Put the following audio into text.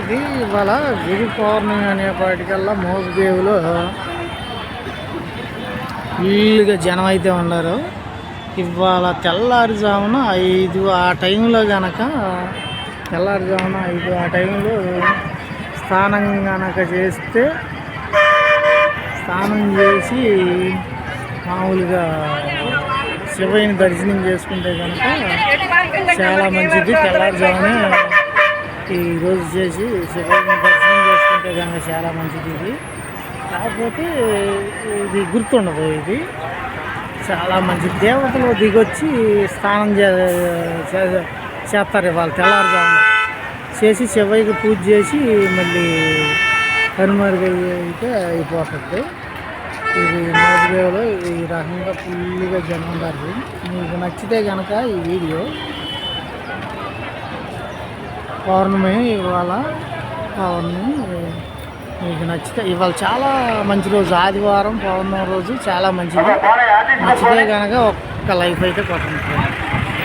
ఇది ఇవాళ గిరి పౌర్ణమి అనేపాటికల్లా మోపిదేవిలో ఫుల్గా జనం అయితే ఉన్నారు. ఇవాళ తెల్లారుజామున 5 ఆ టైంలో కనుక తెల్లారుజామున 5 ఆ టైంలో స్నానం కనుక చేస్తే స్నానం చేసి మామూలుగా శివయ్యని దర్శనం చేసుకుంటే కనుక చాలా మంచిది. తెల్లారుజామునే ఈరోజు చేసి శివయ్యని దర్శనం చేసుకుంటే కనుక చాలా మంచిది. ఇది కాకపోతే ఇది గుర్తుండదు. ఇది చాలా మంచి దేవతలు దిగొచ్చి స్నానం చేస్తారు ఇవాళ తెల్లారుజామున చేసి శివయ్యకి పూజ చేసి మళ్ళీ కనుమరుగైతే అయిపోతుంది. ఇది మోపిదేవిలో ఈ రకంగా ఫుల్గా జనం ఉన్నారు. మీకు నచ్చితే కనుక ఈ వీడియో పౌర్ణమి ఇవాళ పౌర్ణమి మీకు నచ్చితే ఇవాళ చాలా మంచి రోజు, ఆదివారం పౌర్ణమి రోజు చాలా మంచిది. నచ్చితే కనుక ఒక్క లైఫ్ అయితే కొట్టండి.